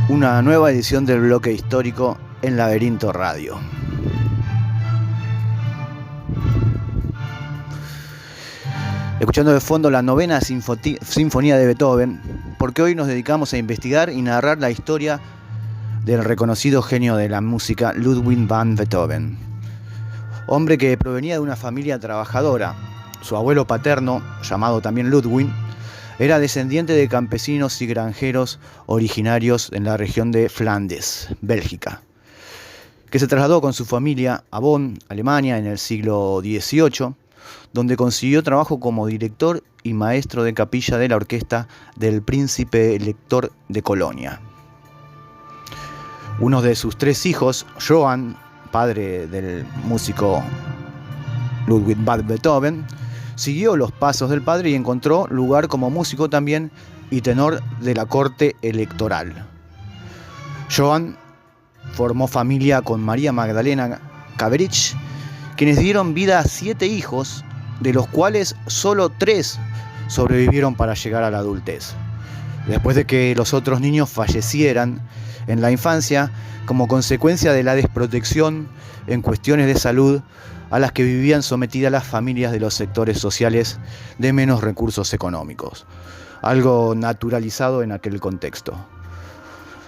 una nueva edición del bloque histórico en Laberinto Radio. Escuchando de fondo la novena sinfonía de Beethoven, porque hoy nos dedicamos a investigar y narrar la historia del reconocido genio de la música Ludwig van Beethoven. Hombre que provenía de una familia trabajadora. Su abuelo paterno, llamado también Ludwig, era descendiente de campesinos y granjeros originarios en la región de Flandes, Bélgica, que se trasladó con su familia a Bonn, Alemania, en el siglo XVIII, donde consiguió trabajo como director y maestro de capilla de la orquesta del príncipe elector de Colonia. Uno de sus tres hijos, Johann, padre del músico Ludwig van Beethoven, siguió los pasos del padre y encontró lugar como músico también y tenor de la corte electoral. Johann formó familia con María Magdalena Caberich, quienes dieron vida a 7 hijos, de los cuales solo 3 sobrevivieron para llegar a la adultez, después de que los otros niños fallecieran en la infancia como consecuencia de la desprotección en cuestiones de salud a las que vivían sometidas las familias de los sectores sociales de menos recursos económicos, algo naturalizado en aquel contexto.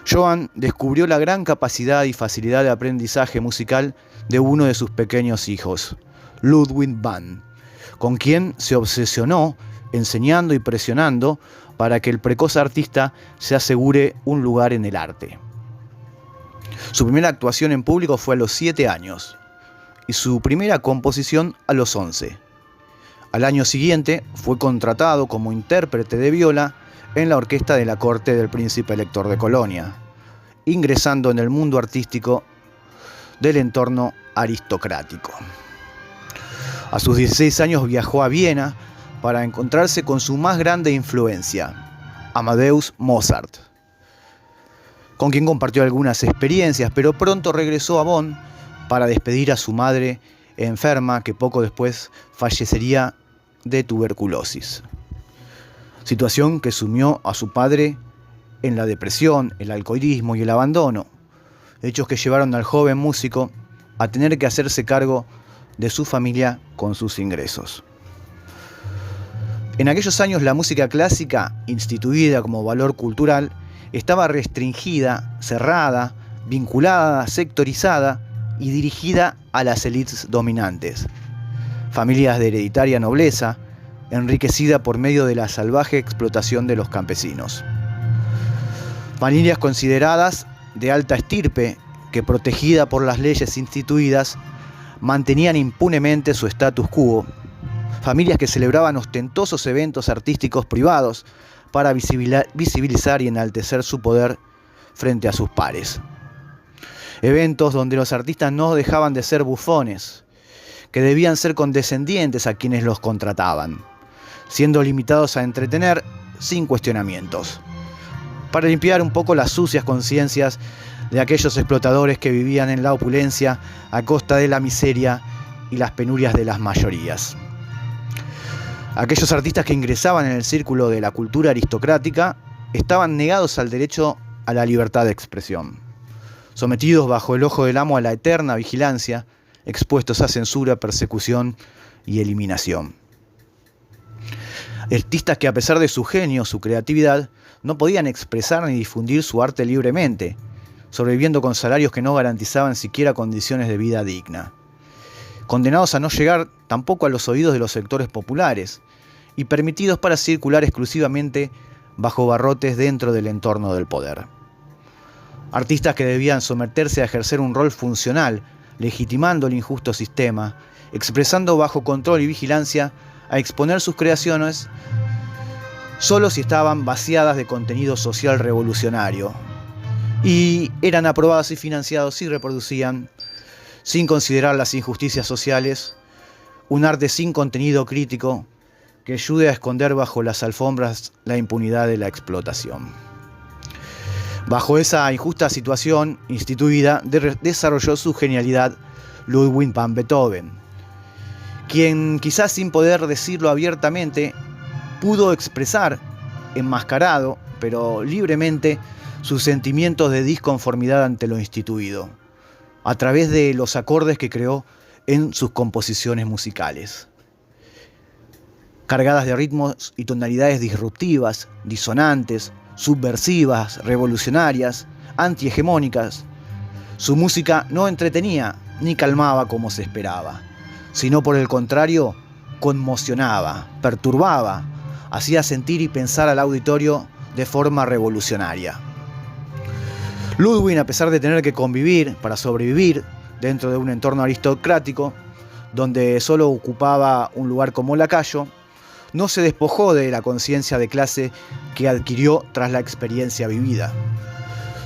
Johann descubrió la gran capacidad y facilidad de aprendizaje musical de uno de sus pequeños hijos, Ludwig van, con quien se obsesionó enseñando y presionando para que el precoz artista se asegure un lugar en el arte. Su primera actuación en público fue a los 7 años y su primera composición a los 11. Al año siguiente fue contratado como intérprete de viola en la orquesta de la corte del príncipe elector de Colonia, ingresando en el mundo artístico del entorno aristocrático. A sus 16 años viajó a Viena para encontrarse con su más grande influencia, Amadeus Mozart, con quien compartió algunas experiencias, pero pronto regresó a Bonn para despedir a su madre enferma, que poco después fallecería de tuberculosis. Situación que sumió a su padre en la depresión, el alcoholismo y el abandono, hechos que llevaron al joven músico a tener que hacerse cargo de su familia con sus ingresos. En aquellos años la música clásica, instituida como valor cultural, estaba restringida, cerrada, vinculada, sectorizada y dirigida a las élites dominantes. Familias de hereditaria nobleza, enriquecida por medio de la salvaje explotación de los campesinos. Familias consideradas de alta estirpe que, protegida por las leyes instituidas, mantenían impunemente su status quo. Familias que celebraban ostentosos eventos artísticos privados para visibilizar y enaltecer su poder frente a sus pares. Eventos donde los artistas no dejaban de ser bufones, que debían ser condescendientes a quienes los contrataban, siendo limitados a entretener sin cuestionamientos, para limpiar un poco las sucias conciencias de aquellos explotadores que vivían en la opulencia a costa de la miseria y las penurias de las mayorías. Aquellos artistas que ingresaban en el círculo de la cultura aristocrática estaban negados al derecho a la libertad de expresión, sometidos bajo el ojo del amo a la eterna vigilancia, expuestos a censura, persecución y eliminación. Artistas que, a pesar de su genio, su creatividad, no podían expresar ni difundir su arte libremente, sobreviviendo con salarios que no garantizaban siquiera condiciones de vida digna, condenados a no llegar tampoco a los oídos de los sectores populares y permitidos para circular exclusivamente bajo barrotes dentro del entorno del poder. Artistas que debían someterse a ejercer un rol funcional, legitimando el injusto sistema, expresando bajo control y vigilancia, a exponer sus creaciones solo si estaban vaciadas de contenido social revolucionario y eran aprobados y financiados y reproducían, sin considerar las injusticias sociales, un arte sin contenido crítico que ayude a esconder bajo las alfombras la impunidad de la explotación. Bajo esa injusta situación instituida, desarrolló su genialidad Ludwig van Beethoven, quien, quizás sin poder decirlo abiertamente, pudo expresar, enmascarado, pero libremente, sus sentimientos de disconformidad ante lo instituido, a través de los acordes que creó en sus composiciones musicales, cargadas de ritmos y tonalidades disruptivas, disonantes, subversivas, revolucionarias, antihegemónicas. Su música no entretenía ni calmaba como se esperaba, sino por el contrario, conmocionaba, perturbaba, hacía sentir y pensar al auditorio de forma revolucionaria. Ludwig, a pesar de tener que convivir para sobrevivir dentro de un entorno aristocrático, donde solo ocupaba un lugar como lacayo, no se despojó de la conciencia de clase que adquirió tras la experiencia vivida.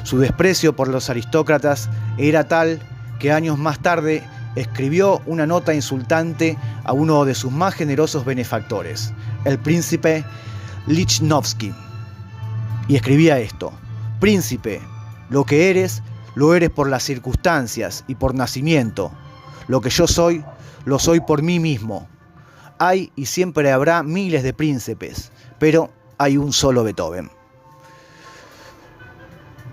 Su desprecio por los aristócratas era tal que años más tarde escribió una nota insultante a uno de sus más generosos benefactores, el príncipe Lichnowsky. Y escribía esto: «Príncipe, lo que eres, lo eres por las circunstancias y por nacimiento. Lo que yo soy, lo soy por mí mismo. Hay y siempre habrá miles de príncipes, pero hay un solo Beethoven».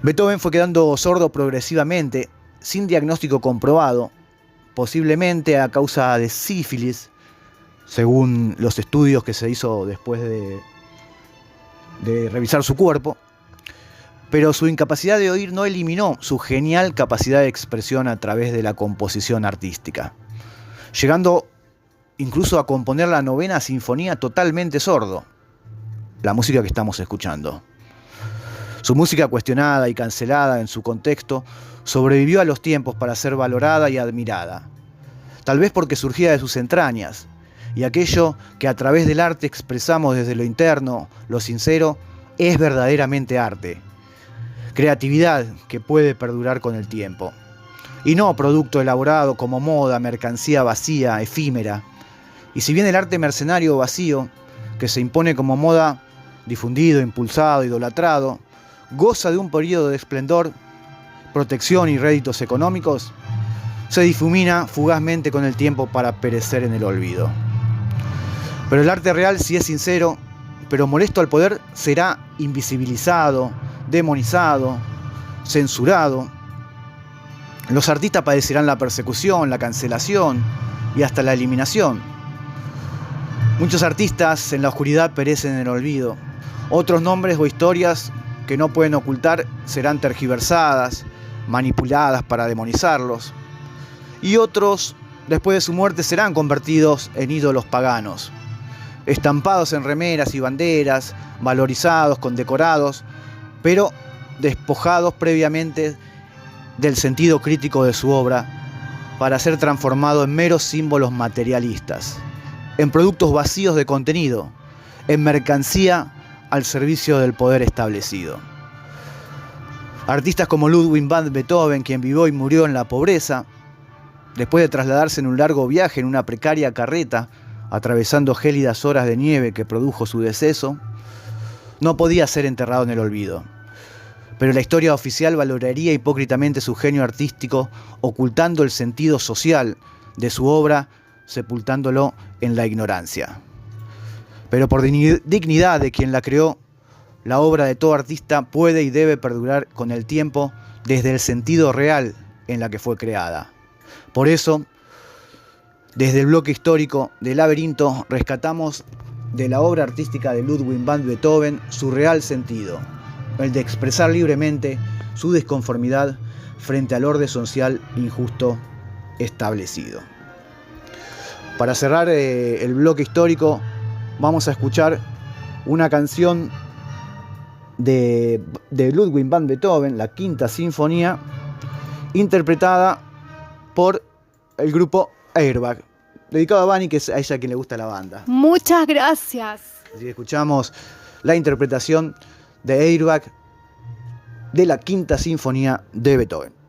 Beethoven fue quedando sordo progresivamente, sin diagnóstico comprobado, posiblemente a causa de sífilis, según los estudios que se hizo después de revisar su cuerpo. Pero su incapacidad de oír no eliminó su genial capacidad de expresión a través de la composición artística, llegando incluso a componer la 9ª sinfonía totalmente sordo, la música que estamos escuchando. Su música, cuestionada y cancelada en su contexto, sobrevivió a los tiempos para ser valorada y admirada, tal vez porque surgía de sus entrañas, y aquello que a través del arte expresamos desde lo interno, lo sincero, es verdaderamente arte. Creatividad que puede perdurar con el tiempo, y no producto elaborado como moda, mercancía vacía, efímera. Y si bien el arte mercenario vacío, que se impone como moda, difundido, impulsado, idolatrado, goza de un periodo de esplendor, protección y réditos económicos, se difumina fugazmente con el tiempo para perecer en el olvido. Pero el arte real, si es sincero, pero molesto al poder, será invisibilizado, demonizado, censurado. Los artistas padecerán la persecución, la cancelación y hasta la eliminación. Muchos artistas en la oscuridad perecen en el olvido. Otros nombres o historias que no pueden ocultar serán tergiversadas, manipuladas para demonizarlos. Y otros, después de su muerte, serán convertidos en ídolos paganos, estampados en remeras y banderas, valorizados, condecorados, pero despojados previamente del sentido crítico de su obra para ser transformados en meros símbolos materialistas, en productos vacíos de contenido, en mercancía al servicio del poder establecido. Artistas como Ludwig van Beethoven, quien vivió y murió en la pobreza, después de trasladarse en un largo viaje en una precaria carreta, atravesando gélidas horas de nieve que produjo su deceso, no podía ser enterrado en el olvido. Pero la historia oficial valoraría hipócritamente su genio artístico, ocultando el sentido social de su obra, sepultándolo en la ignorancia. Pero por dignidad de quien la creó, la obra de todo artista puede y debe perdurar con el tiempo desde el sentido real en la que fue creada. Por eso, desde el bloque histórico de Laberinto, rescatamos de la obra artística de Ludwig van Beethoven su real sentido, el de expresar libremente su disconformidad frente al orden social injusto establecido. Para cerrar el bloque histórico, vamos a escuchar una canción de Ludwig van Beethoven, la Quinta Sinfonía, interpretada por el grupo Airbag, dedicado a Vani, que es a ella a quien le gusta la banda. Muchas gracias. Así que escuchamos la interpretación de Airbag de la Quinta Sinfonía de Beethoven.